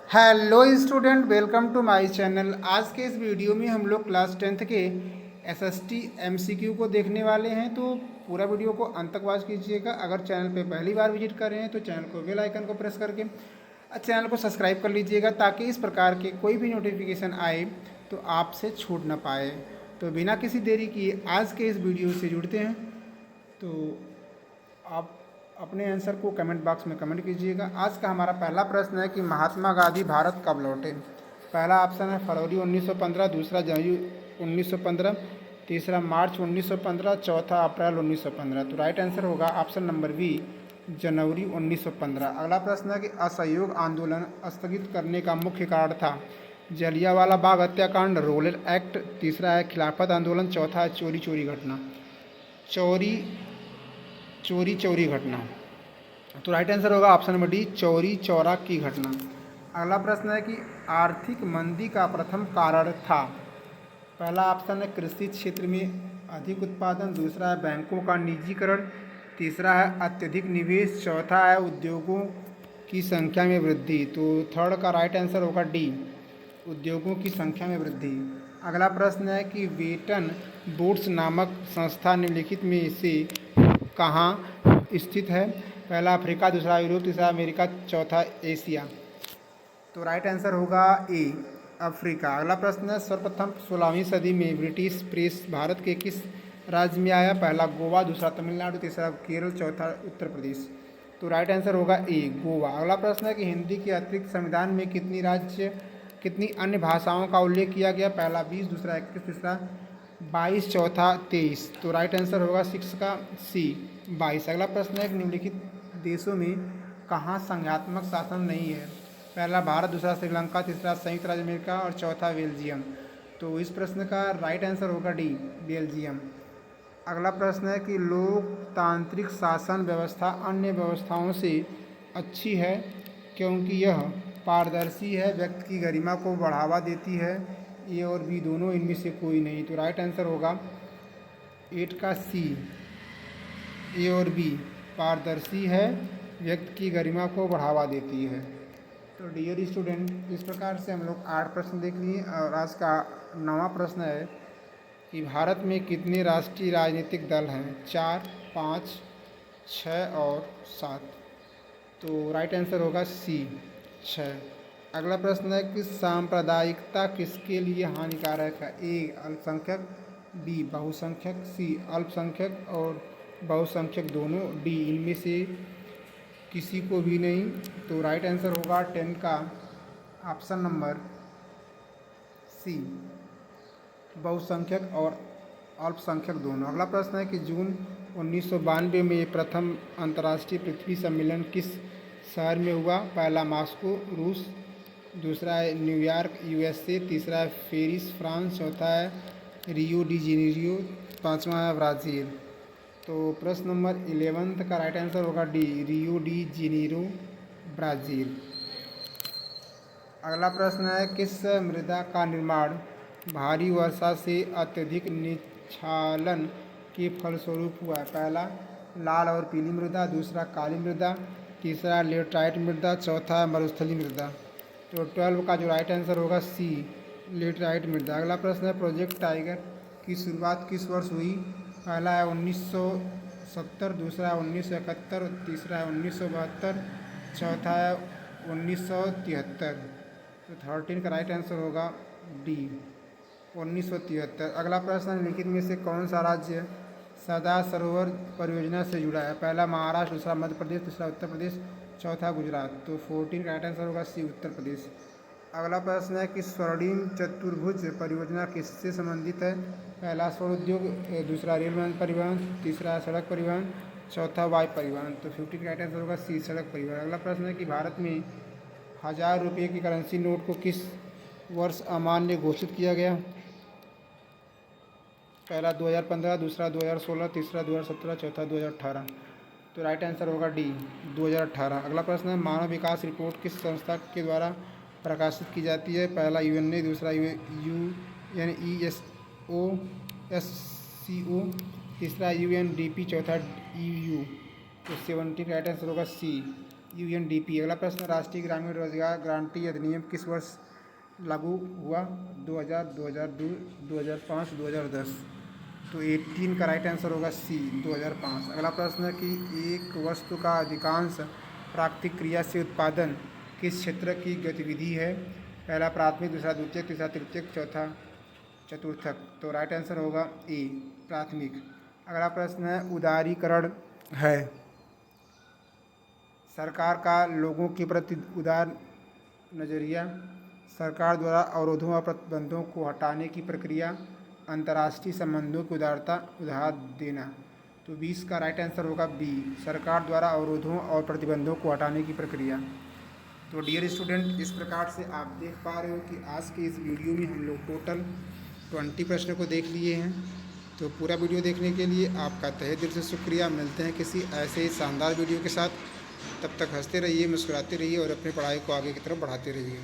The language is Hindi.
Hello student, welcome to my channel. आज के इस वीडियो में हम लोग क्लास 10th के एसएसटी एमसीक्यू को देखने वाले हैं। तो पूरा वीडियो को अंत तक वॉच कीजिएगा। अगर चैनल पे पहली बार विजिट कर रहे हैं तो चैनल को बेल आइकन को प्रेस करके चैनल को सब्सक्राइब कर लीजिएगा, ताकि इस प्रकार के कोई भी नोटिफिकेशन आए तो आपसे छूट ना पाए। तो बिना किसी देरी किए आज के इस वीडियो से जुड़ते हैं। तो आप अपने आंसर को कमेंट बॉक्स में कमेंट कीजिएगा। आज का हमारा पहला प्रश्न है कि महात्मा गांधी भारत कब लौटे। पहला ऑप्शन है फरवरी 1915, दूसरा जनवरी 1915, तीसरा मार्च 1915, चौथा अप्रैल 1915। तो राइट आंसर होगा ऑप्शन नंबर बी, जनवरी 1915। अगला प्रश्न है कि असहयोग आंदोलन स्थगित करने का मुख्य कारण था। जलियांवाला बाग हत्याकांड, रोलेट एक्ट, तीसरा है खिलाफत आंदोलन, चौथा है चोरी चोरी घटना। चोरी चोरी चोरी घटना। तो राइट आंसर होगा option number D, Chauri Chaura की घटना। अगला प्रश्न है कि आर्थिक मंदी का प्रथम कारण था। पहला ऑप्शन है कृषि क्षेत्र में अधिक उत्पादन, दूसरा है बैंकों का निजीकरण, तीसरा है अत्यधिक निवेश, चौथा है उद्योगों की संख्या में वृद्धि। तो थर्ड का राइट आंसर होगा डी, उद्योगों की संख्या में वृद्धि। अगला प्रश्न है कि वेतन बोर्ड्स नामक संस्था निम्नलिखित में से कहाँ स्थित है। पहला अफ्रीका, दूसरा यूरोप, तीसरा अमेरिका, चौथा एशिया। तो राइट आंसर होगा ए, अफ्रीका। अगला प्रश्न है सर्वप्रथम 16वीं सदी में ब्रिटिश प्रेस भारत के किस राज्य में आया। पहला गोवा, दूसरा तमिलनाडु, तीसरा केरल, चौथा उत्तर प्रदेश। तो राइट आंसर होगा ए, गोवा। अगला प्रश्न है कि हिंदी के अतिरिक्त संविधान में कितनी अन्य भाषाओं का उल्लेख किया गया। पहला 20, दूसरा 21, तीसरा 22, चौथा 23। तो राइट आंसर होगा 6 का सी, 22। अगला प्रश्न है कि निम्नलिखित देशों में कहाँ संघात्मक शासन नहीं है। पहला भारत, दूसरा श्रीलंका, तीसरा संयुक्त राज्य अमेरिका और चौथा बेल्जियम। तो इस प्रश्न का राइट आंसर होगा डी, बेल्जियम। अगला प्रश्न है कि लोकतांत्रिक शासन व्यवस्था अन्य व्यवस्थाओं से अच्छी है क्योंकि यह पारदर्शी है, व्यक्ति की गरिमा को बढ़ावा देती है। ए और बी दोनों, इनमें से कोई नहीं। तो राइट आंसर होगा 8 का सी, ए और बी, पारदर्शी है, व्यक्ति की गरिमा को बढ़ावा देती है। तो डियर स्टूडेंट, इस प्रकार से हम लोग 8 प्रश्न देख लिए और आज का 9वां प्रश्न है कि भारत में कितने राष्ट्रीय राजनीतिक दल हैं। 4, 5, 6 और 7। तो राइट आंसर होगा सी, 6। अगला प्रश्न है कि सांप्रदायिकता किसके लिए हानिकारक है। ए अल्पसंख्यक, बी बहुसंख्यक, सी अल्पसंख्यक और बहुसंख्यक दोनों, डी इनमें से किसी को भी नहीं। तो राइट आंसर होगा 10 का ऑप्शन नंबर सी, बहुसंख्यक और अल्पसंख्यक दोनों। अगला प्रश्न है कि जून 1992 में प्रथम अंतर्राष्ट्रीय पृथ्वी सम्मेलन किस शहर में हुआ। पहला मॉस्को, रूस, दूसरा है न्यूयॉर्क, यूएसए, तीसरा है पेरिस, फ्रांस, चौथा है रियो डी जेनेरियो, पाँचवा है ब्राज़ील। तो प्रश्न नंबर 11 का राइट आंसर होगा D, Rio de Janeiro, Brazil. अगला प्रश्न है किस मृदा का निर्माण भारी वर्षा से अत्यधिक निक्षालन के फलस्वरूप हुआ है। पहला लाल और पीली मृदा, दूसरा काली मृदा, तीसरा लेटराइट मृदा, चौथा मरुस्थलीय मृदा। तो 12 का जो राइट आंसर होगा सी, लेटराइट मृदा। अगला प्रश्न है प्रोजेक्ट टाइगर की शुरुआत किस वर्ष हुई। पहला है 1970, दूसरा है 1971, तीसरा है 1972, चौथा है 1973। तो 13 का राइट आंसर होगा डी, 1973। अगला प्रश्न निम्नलिखित में से कौन सा राज्य सरदार सरोवर परियोजना से जुड़ा है। पहला महाराष्ट्र, दूसरा मध्य प्रदेश, तीसरा उत्तर प्रदेश, चौथा गुजरात। तो 14 का राइट आंसर होगा सी, उत्तर प्रदेश। अगला प्रश्न है कि स्वर्णिम चतुर्भुज परियोजना किससे संबंधित है। पहला स्वर्ण उद्योग, दूसरा रेल परिवहन, तीसरा सड़क परिवहन, चौथा वायु परिवहन। तो 15 का राइट आंसर होगा सी, सड़क परिवहन। अगला प्रश्न है कि भारत में 1000 रुपये की करेंसी नोट को किस वर्ष अमान्य घोषित किया गया। पहला 2015, दूसरा 2016, तीसरा 2017, चौथा 2018। तो राइट आंसर होगा डी, 2018। अगला प्रश्न है मानव विकास रिपोर्ट किस संस्था के द्वारा प्रकाशित की जाती है। पहला यूएनए, दूसरा UNESCO, तीसरा यूएनडीपी, चौथा EU। तो 17 का राइट आंसर होगा सी, UNDP। अगला प्रश्न, राष्ट्रीय ग्रामीण रोजगार गारंटी अधिनियम किस वर्ष लागू हुआ? 2000, 2002, 2005, 2010। तो 18 का राइट आंसर होगा सी, 2005। अगला प्रश्न है कि एक वस्तु का अधिकांश प्राकृतिक क्रिया से उत्पादन किस क्षेत्र की गतिविधि है? पहला प्राथमिक, दूसरा द्वितीयक, तीसरा तृतीयक, चौथा चतुर्थक। तो राइट आंसर होगा ए, प्राथमिक। अगला प्रश्न है, उदारीकरण है सरकार का लोगों के प्रति उदार नज़रिया, सरकार द्वारा अवरोधों और प्रतिबंधों को हटाने की प्रक्रिया, अंतर्राष्ट्रीय संबंधों की उदारता, उधार देना। तो 20 का राइट आंसर होगा बी, सरकार द्वारा अवरोधों और प्रतिबंधों को हटाने की प्रक्रिया। तो डियर स्टूडेंट, इस प्रकार से आप देख पा रहे हो कि आज के इस वीडियो में हम लोग टोटल 20 प्रश्न को देख लिए हैं। तो पूरा वीडियो देखने के लिए आपका तहे दिल से शुक्रिया। मिलते हैं किसी ऐसे ही शानदार वीडियो के साथ। तब तक हंसते रहिए, मुस्कुराते रहिए और अपनी पढ़ाई को आगे की तरफ बढ़ाते रहिए।